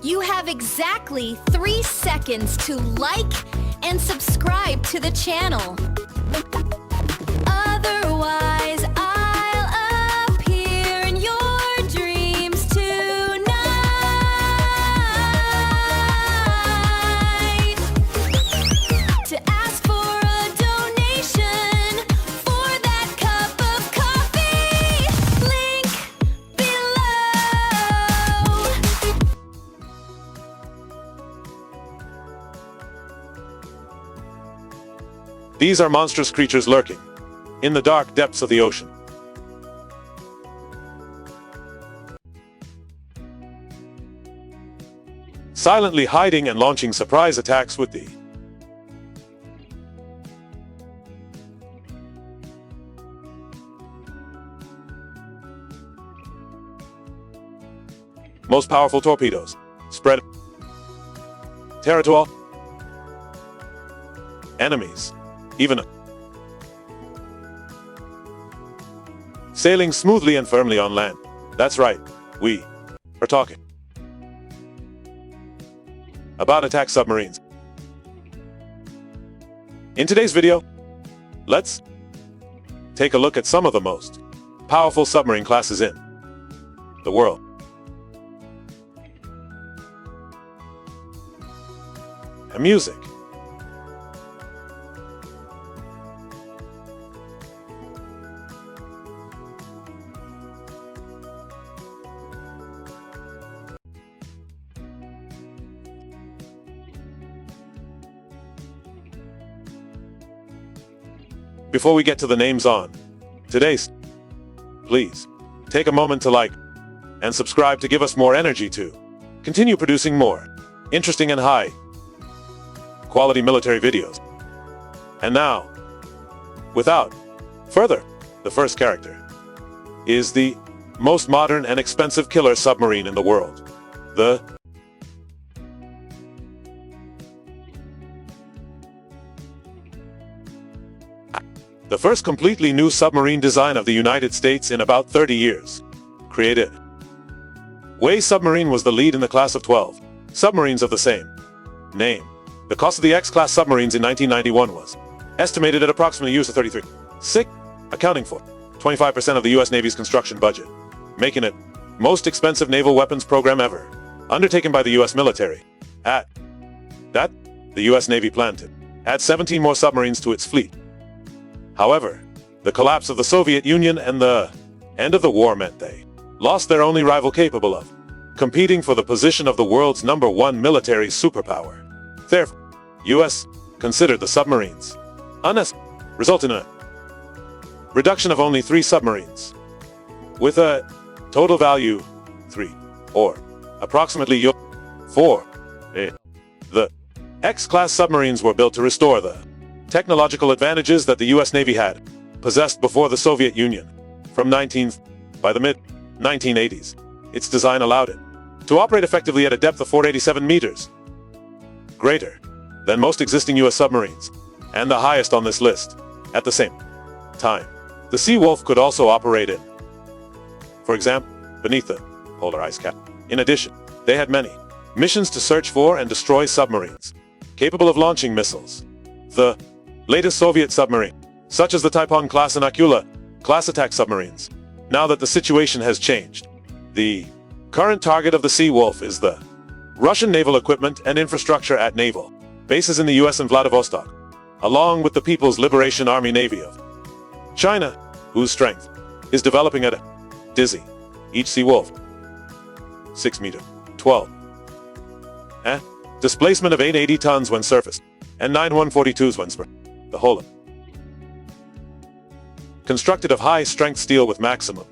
You have exactly 3 seconds to like and subscribe to the channel. Otherwise, I'll appear in your dreams tonight. To ask for a donation for that cup of coffee, link below. These are monstrous creatures lurking in the dark depths of the ocean. Silently hiding and launching surprise attacks with the most powerful torpedoes. Spread terror to all enemies. Even sailing smoothly and firmly on land. That's right, we are talking about attack submarines. In today's video, let's take a look at some of the most powerful submarine classes in the world. And music. Before we get to the names on today's, please take a moment to like and subscribe to give us more energy to continue producing more interesting and high quality military videos. And now, without further, the first character is the most modern and expensive killer submarine in the world, the first completely new submarine design of the United States in about 30 years. Created Way submarine was the lead in the class of 12 submarines of the same name. The cost of the X-class submarines in 1991 was estimated at approximately $33.6, accounting for 25% of the U.S. Navy's construction budget, making it most expensive naval weapons program ever undertaken by the U.S. military. At that, the U.S. Navy planned to add 17 more submarines to its fleet. However, the collapse of the Soviet Union and the end of the war meant they lost their only rival capable of competing for the position of the world's #1 military superpower. Therefore, U.S. considered the submarines unnecessary, resulting in a reduction of only 3 submarines, with a total value 3, or approximately 4. The X-class submarines were built to restore the technological advantages that the U.S. Navy had possessed before the Soviet Union. By the mid-1980s, its design allowed it to operate effectively at a depth of 487 meters, greater than most existing U.S. submarines, and the highest on this list. At the same time, the Sea Wolf could also operate in, for example, beneath the polar ice cap. In addition, they had many missions to search for and destroy submarines capable of launching missiles. The latest Soviet submarine, such as the Taiping class and Akula class attack submarines. Now that the situation has changed, the current target of the Sea Wolf is the Russian naval equipment and infrastructure at naval bases in the U.S. and Vladivostok, along with the People's Liberation Army Navy of China, whose strength is developing at a dizzy. Each Sea Wolf 6 meter 12 displacement of 880 tons when surfaced and 9142s when spread. The whole constructed of high-strength steel with maximum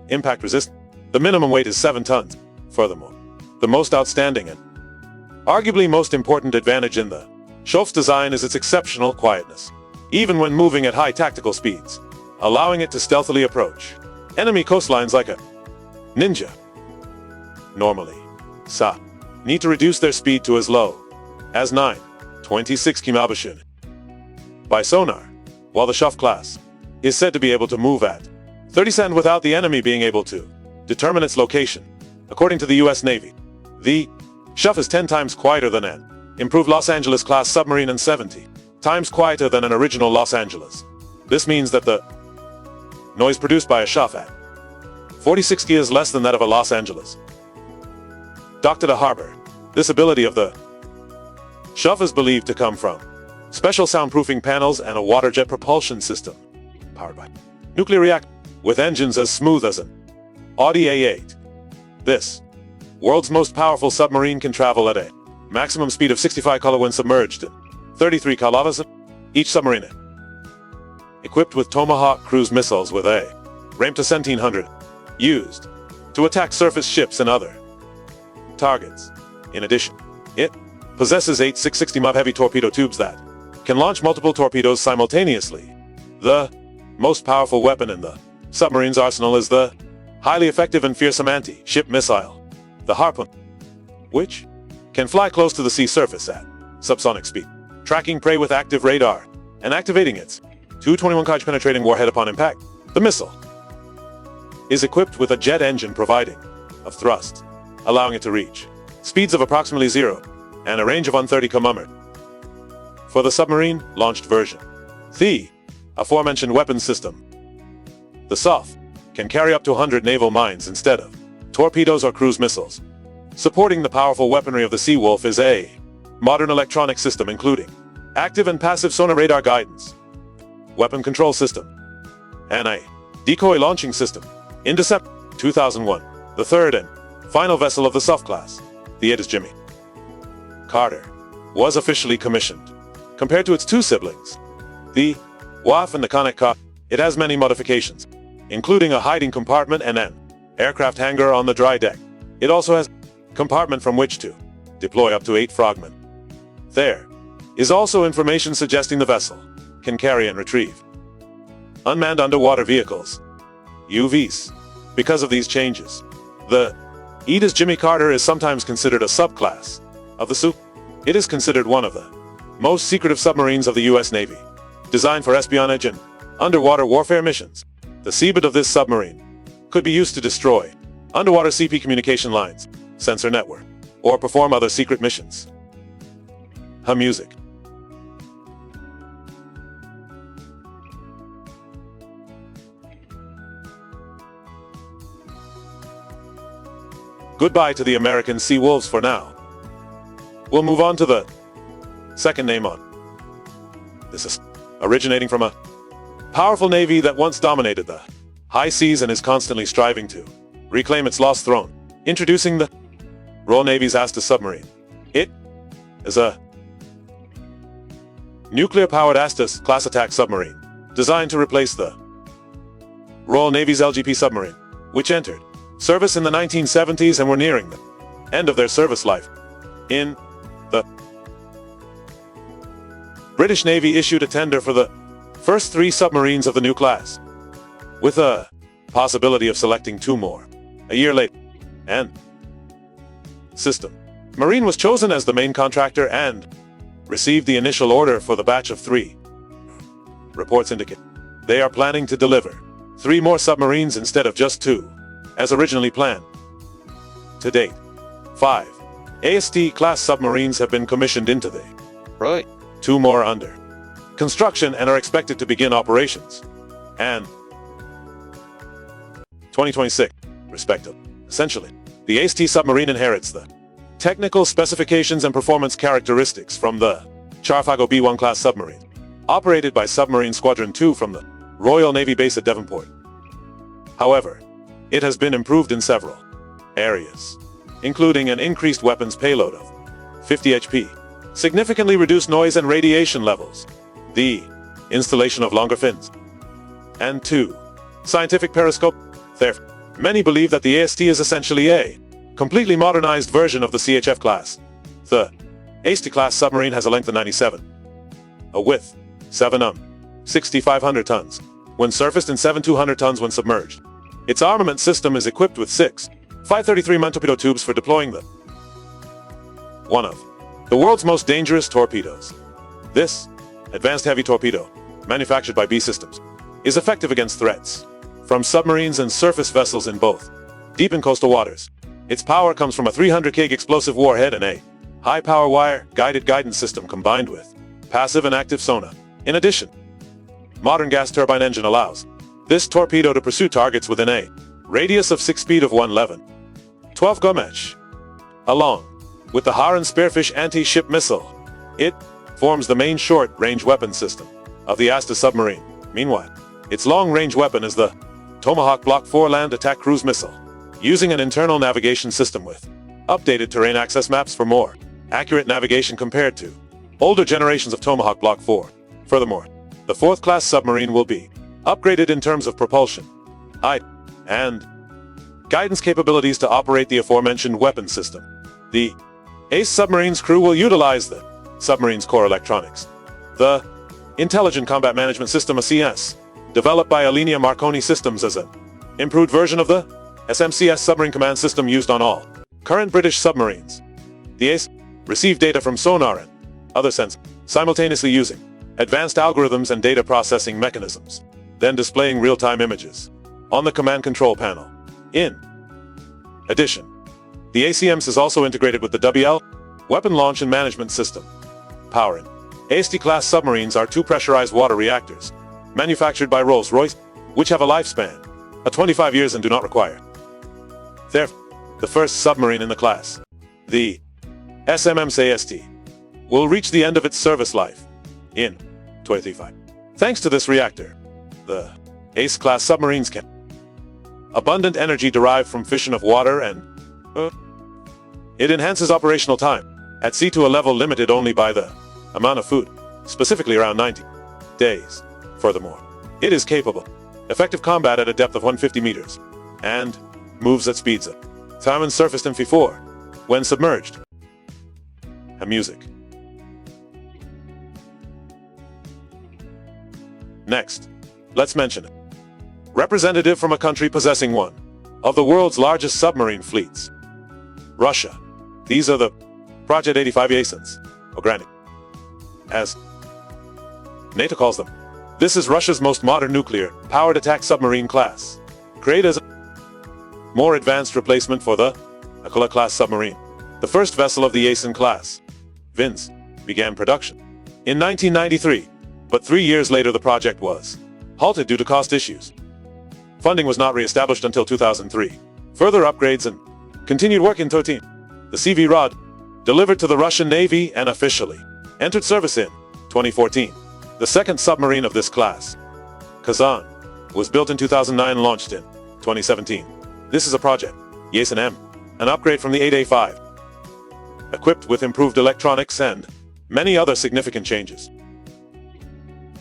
impact resistance. The minimum weight is 7 tons. Furthermore, the most outstanding and arguably most important advantage in the Schof's design is its exceptional quietness, even when moving at high tactical speeds, allowing it to stealthily approach enemy coastlines like a ninja. Normally, SA need to reduce their speed to as low as 9.26 km by sonar, while the Schof class is said to be able to move at 30 cm without the enemy being able to determine its location. According to the U.S. Navy, the SHUF is 10 times quieter than an improved Los Angeles-class submarine and 70 times quieter than an original Los Angeles. This means that the noise produced by a SHUF at 46 kg is less than that of a Los Angeles. Docked at a harbor. This ability of the SHUF is believed to come from special soundproofing panels and a water jet propulsion system powered by nuclear reactor with engines as smooth as an Audi A8. This world's most powerful submarine can travel at a maximum speed of 65 km when submerged in 33 km. Each submarine equipped with Tomahawk cruise missiles with a range to 1700, used to attack surface ships and other targets. In addition, it possesses 8 660 MB heavy torpedo tubes that can launch multiple torpedoes simultaneously. The most powerful weapon in the submarine's arsenal is the highly effective and fearsome anti-ship missile, the Harpoon, which can fly close to the sea surface at subsonic speed, tracking prey with active radar and activating its 221 kg penetrating warhead upon impact. The missile is equipped with a jet engine providing of thrust, allowing it to reach speeds of approximately 0 and a range of 130 km. For the submarine-launched version, the aforementioned weapon system, the SOF, can carry up to 100 naval mines instead of torpedoes or cruise missiles. Supporting the powerful weaponry of the Seawolf is a modern electronic system including active and passive sonar radar guidance, weapon control system, and a decoy launching system. In December 2001, the third and final vessel of the SOF class, the Deadliest Jimmy Carter, was officially commissioned. Compared to its two siblings, the WAF and the Connect Car, it has many modifications, including a hiding compartment and an aircraft hangar on the dry deck. It also has a compartment from which to deploy up to 8 frogmen. There is also information suggesting the vessel can carry and retrieve unmanned underwater vehicles, UVs. Because of these changes, the Deadliest Jimmy Carter is sometimes considered a subclass of the SUP. It is considered one of the most secretive submarines of the U.S. Navy, designed for espionage and underwater warfare missions. The seabed of this submarine could be used to destroy underwater CP communication lines, sensor network, or perform other secret missions. Music. Goodbye to the American Sea Wolves for now. We'll move on to the second name on this is originating from a powerful navy that once dominated the high seas and is constantly striving to reclaim its lost throne. Introducing the Royal Navy's Astus submarine. It is a nuclear-powered Astus class attack submarine designed to replace the Royal Navy's LGP submarine, which entered service in the 1970s and were nearing the end of their service life. In the British Navy issued a tender for the first 3 submarines of the new class, with a possibility of selecting 2 more a year later, and System Marine was chosen as the main contractor and received the initial order for the batch of 3. Reports indicate they are planning to deliver 3 more submarines instead of just 2, as originally planned. To date, 5 AST-class submarines have been commissioned into the 2 more are under construction and are expected to begin operations and 2026, respectively. Essentially, the AST submarine inherits the technical specifications and performance characteristics from the Trafalgar B-1 class submarine, operated by Submarine Squadron 2 from the Royal Navy base at Devonport. However, it has been improved in several areas, including an increased weapons payload of 50 HP, significantly reduced noise and radiation levels, the installation of longer fins, and 2 scientific periscope. Therefore, many believe that the AST is essentially a completely modernized version of the CHF class. The AST class submarine has a length of 97, a width 7 6,500 tons when surfaced and 7,200 tons when submerged. Its armament system is equipped with 6 533-man torpedo tubes for deploying the one of the world's most dangerous torpedoes. This advanced heavy torpedo, manufactured by B Systems, is effective against threats from submarines and surface vessels in both deep and coastal waters. Its power comes from a 300 kg explosive warhead and a high-power wire guided guidance system combined with passive and active sonar. In addition, modern gas turbine engine allows this torpedo to pursue targets within a radius of 6 speed of 111. 12 km. Along with the Har and Spearfish anti-ship missile, it forms the main short-range weapon system of the ASTA submarine. Meanwhile, its long-range weapon is the Tomahawk Block 4 land attack cruise missile, using an internal navigation system with updated terrain access maps for more accurate navigation compared to older generations of Tomahawk Block 4. Furthermore, the 4th class submarine will be upgraded in terms of propulsion, height, and guidance capabilities to operate the aforementioned weapon system. The ACE submarine's crew will utilize the submarine's core electronics, the Intelligent Combat Management System (ACS), developed by Alenia Marconi Systems as an improved version of the SMCS submarine command system used on all current British submarines. The ACE receive data from sonar and other sensors, simultaneously using advanced algorithms and data processing mechanisms, then displaying real-time images on the command control panel. In addition, the ACMS is also integrated with the WL weapon launch and management system. Powering AST-class submarines are 2 pressurized water reactors, manufactured by Rolls-Royce, which have a lifespan of 25 years and do not require. Therefore, the first submarine in the class, the SMMS-AST, will reach the end of its service life in 2035. Thanks to this reactor, the ACE-class submarines can abundant energy derived from fission of water and it enhances operational time at sea to a level limited only by the amount of food, specifically around 90 days. Furthermore, it is capable of effective combat at a depth of 150 meters and moves at speeds of time and surface than before when submerged. And music. Next, let's mention it. Representative from a country possessing one of the world's largest submarine fleets, Russia. These are the Project 85 Yasins, or Granny, as NATO calls them. This is Russia's most modern nuclear-powered attack submarine class, created as a more advanced replacement for the Akula-class submarine. The first vessel of the Yasin class, Vins, began production in 1993, but 3 years later the project was halted due to cost issues. Funding was not re-established until 2003. Further upgrades and continued work in 2013. The CV Rod, delivered to the Russian Navy and officially entered service in 2014. The second submarine of this class, Kazan, was built in 2009 and launched in 2017. This is a project, Yasin M, an upgrade from the 8A5, equipped with improved electronics and many other significant changes.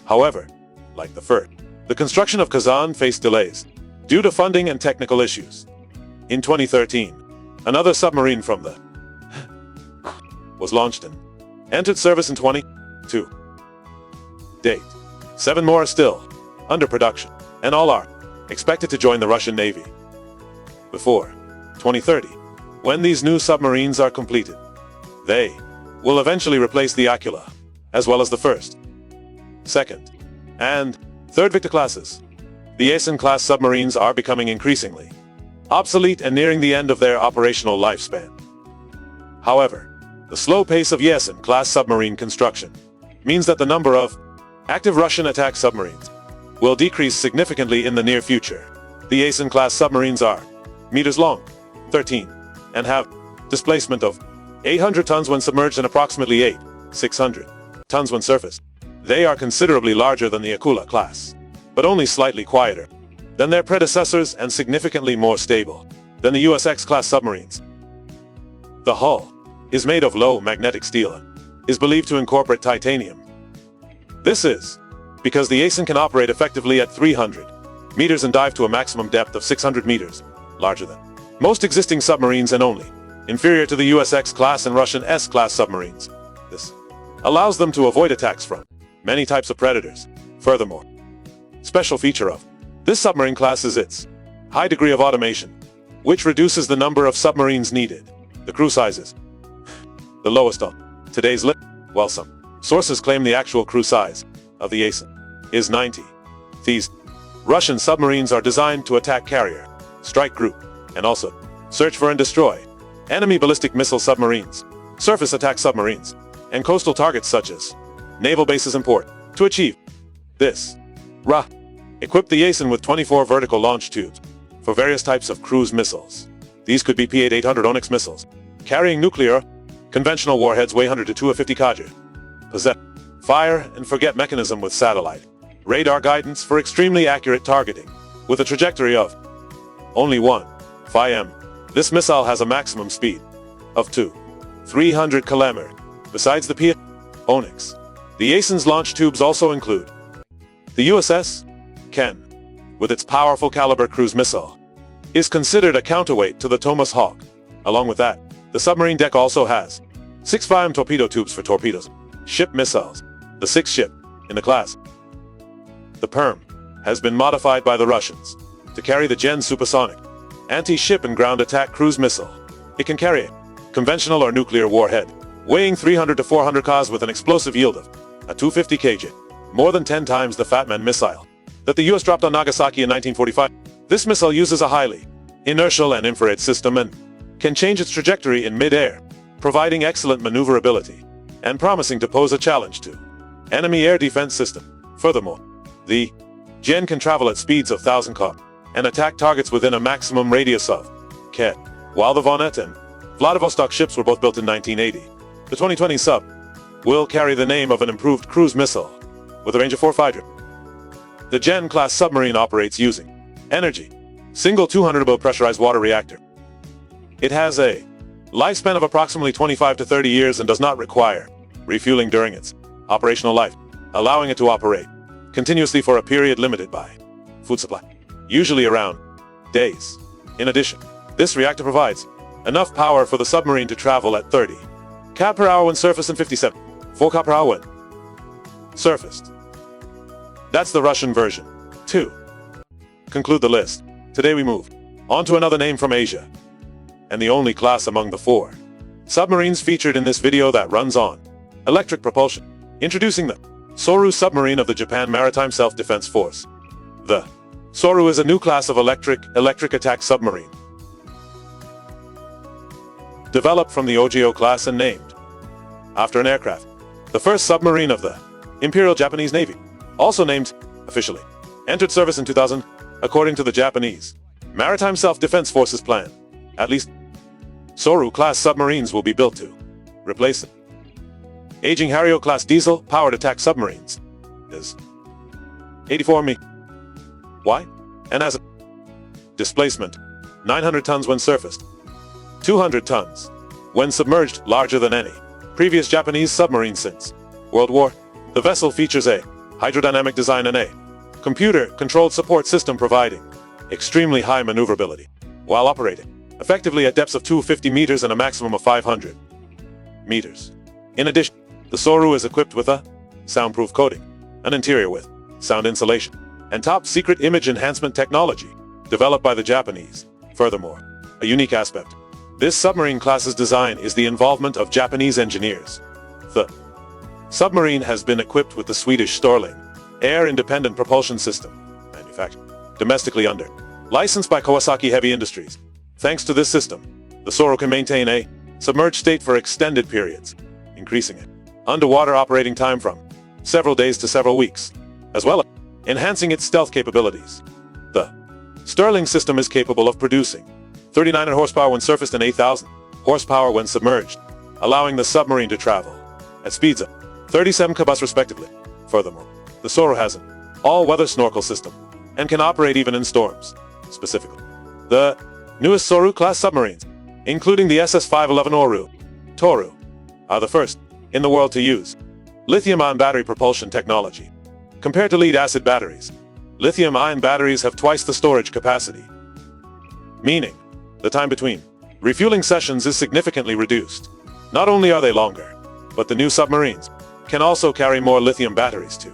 However, like the first, the construction of Kazan faced delays due to funding and technical issues. In 2013, another submarine from the was launched and entered service in 2022. Date. 7 more are still under production, and all are expected to join the Russian Navy before 2030. When these new submarines are completed, they will eventually replace the Akula, as well as the first, second, and third Victor classes. The Yasin-class submarines are becoming increasingly obsolete and nearing the end of their operational lifespan. However, the slow pace of Yasin-class submarine construction means that the number of active Russian attack submarines will decrease significantly in the near future. The Yasin-class submarines are meters long, 13, and have displacement of 800 tons when submerged and approximately 600 tons when surfaced. They are considerably larger than the Akula class, but only slightly quieter than their predecessors and significantly more stable than the USX-class submarines. The hull is made of low magnetic steel and is believed to incorporate titanium. This is because the Yasin can operate effectively at 300 meters and dive to a maximum depth of 600 meters, larger than most existing submarines and only inferior to the USX-class and Russian S-class submarines. This allows them to avoid attacks from many types of predators. Furthermore, special feature of this submarine class is its high degree of automation, which reduces the number of submarines needed. The crew sizes the lowest on today's list, while some sources claim the actual crew size of the Yasin is 90. These Russian submarines are designed to attack carrier, strike group, and also search for and destroy enemy ballistic missile submarines, surface attack submarines, and coastal targets such as naval bases and port. To achieve this, equip the Yasen with 24 vertical launch tubes for various types of cruise missiles. These could be P-800 Onyx missiles, carrying nuclear, conventional warheads weigh 100 to 250 kg. Possess fire and forget mechanism with satellite radar guidance for extremely accurate targeting, with a trajectory of only 1.5 m. This missile has a maximum speed of 300 km. Besides the P Onyx, the Yasen's launch tubes also include the USS Ken, with its powerful caliber cruise missile, is considered a counterweight to the Thomas Hawk. Along with that, the submarine deck also has 6 5 m torpedo tubes for torpedoes, ship missiles. The sixth ship in the class, the Perm, has been modified by the Russians to carry the Gen supersonic anti-ship and ground attack cruise missile. It can carry a conventional or nuclear warhead, weighing 300 to 400 kg with an explosive yield of a 250 kg, more than 10 times the Fat Man missile that the US dropped on Nagasaki in 1945. This missile uses a highly inertial and infrared system and can change its trajectory in mid-air, providing excellent maneuverability and promising to pose a challenge to enemy air defense system. Furthermore, the Gen can travel at speeds of 1,000 km and attack targets within a maximum radius of km. While the Vonet and Vladivostok ships were both built in 1980, the 2020 sub will carry the name of an improved cruise missile with a range of 400. The Gen-class submarine operates using energy, single 200 pressurized water reactor. It has a lifespan of approximately 25 to 30 years and does not require refueling during its operational life, allowing it to operate continuously for a period limited by food supply, usually around days. In addition, this reactor provides enough power for the submarine to travel at 30 km per hour when surfaced and 57 4 km per hour when surfaced. That's the Russian version. 2. Conclude the list. Today we move on to another name from Asia, and the only class among the 4 submarines featured in this video that runs on electric propulsion. Introducing the Soru submarine of the Japan Maritime Self-Defense Force. The Soru is a new class of electric attack submarine, developed from the Ogyo class and named after an aircraft. The first submarine of the Imperial Japanese Navy, also named officially, entered service in 2000, according to the Japanese Maritime Self-Defense Force's plan. At least Soru-class submarines will be built to replace aging Hario-class diesel-powered attack submarines. Is 84 mi wide and has a displacement 900 tons when surfaced, 200 tons when submerged, larger than any previous Japanese submarine since World War. The vessel features a hydrodynamic design and a computer-controlled support system providing extremely high maneuverability while operating effectively at depths of 250 meters and a maximum of 500 meters. In addition, the Soru is equipped with a soundproof coating, an interior with sound insulation, and top-secret image enhancement technology developed by the Japanese. Furthermore, a unique aspect this submarine class's design is the involvement of Japanese engineers. The submarine has been equipped with the Swedish Storling air-independent propulsion system, manufactured domestically under license by Kawasaki Heavy Industries. Thanks to this system, the Soru can maintain a submerged state for extended periods, increasing it underwater operating time from several days to several weeks, as well as enhancing its stealth capabilities. The Stirling system is capable of producing 3900 horsepower when surfaced and 8,000 horsepower when submerged, allowing the submarine to travel at speeds of 37 km respectively. Furthermore, the Soru has an all-weather snorkel system and can operate even in storms. Specifically, the newest Soru-class submarines, including the SS-511 Toru, are the first in the world to use lithium-ion battery propulsion technology. Compared to lead-acid batteries, lithium-ion batteries have twice the storage capacity, meaning the time between refueling sessions is significantly reduced. Not only are they longer, but the new submarines can also carry more lithium batteries to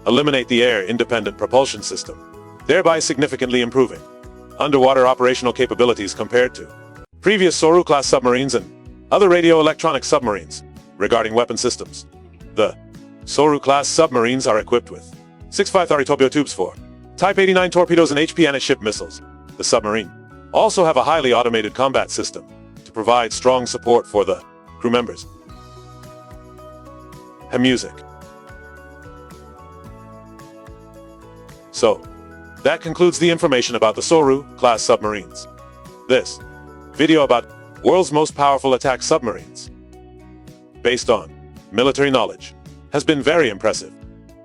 eliminate the air-independent propulsion system, thereby significantly improving underwater operational capabilities compared to previous Soru-class submarines and other radio-electronic submarines. Regarding weapon systems, the Soru-class submarines are equipped with 6.5 torpedo tubes for Type 89 torpedoes and HP anti-ship missiles. The submarine also have a highly automated combat system to provide strong support for the crew members. And music. So, that concludes the information about the Soru-class submarines. This video about world's most powerful attack submarines, based on military knowledge, has been very impressive.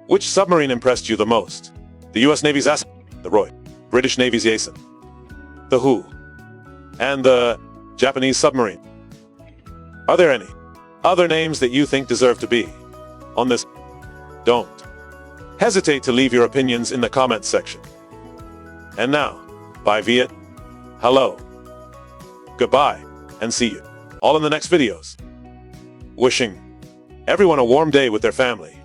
Which submarine impressed you the most? The US Navy's the Roy, British Navy's Yasen, the Who, and the Japanese submarine. Are there any other names that you think deserve to be on this? Don't hesitate to leave your opinions in the comments section. And now, bye Viet, hello, goodbye, and see you all in the next videos. Wishing everyone a warm day with their family.